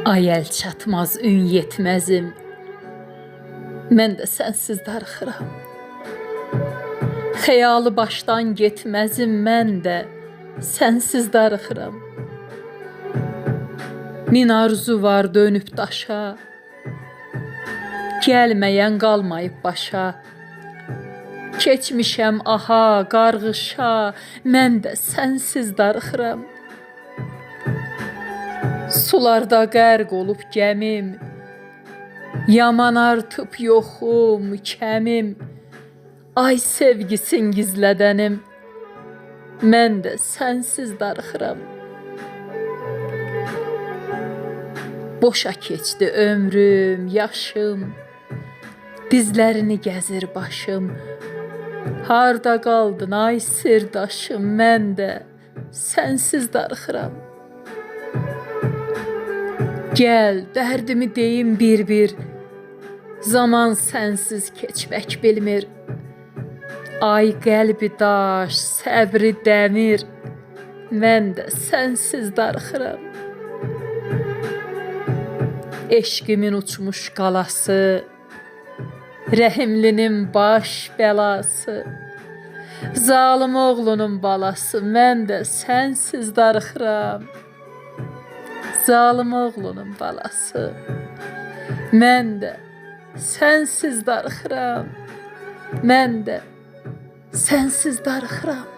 Ay el çatmaz, ün yetməzim, mən də sənsiz darıxıram. Xəyalı başdan getməzim, mən də sənsiz darıxıram. Min arzu var dönüb daşa, gəlməyən qalmayıb başa. Keçmişəm aha, qarğışa, mən də sənsiz darıxıram. Sularda qərq olub gəmim, yaman artıb yoxum, kəmim. Ay sevgisin gizlədənim, mən də sənsiz darıxıram. Boşa keçdi ömrüm, yaşım, dizlərini gəzir başım. Harda qaldın ay sirdaşım, mən də sənsiz darıxıram. Gəl, dərdimi deyim bir-bir, zaman sənsiz keçmək bilmir. Ay qəlbi daş, səbri dəmir, mən də sənsiz darıxıram. Eşqimin uçmuş qalası, rəhimlinin baş bəlası, zalım oğlunun balası, mən də sənsiz darıxıram. Zalım oğlunun balası, mən də sənsiz darıxıram. Mən də sənsiz darıxıram.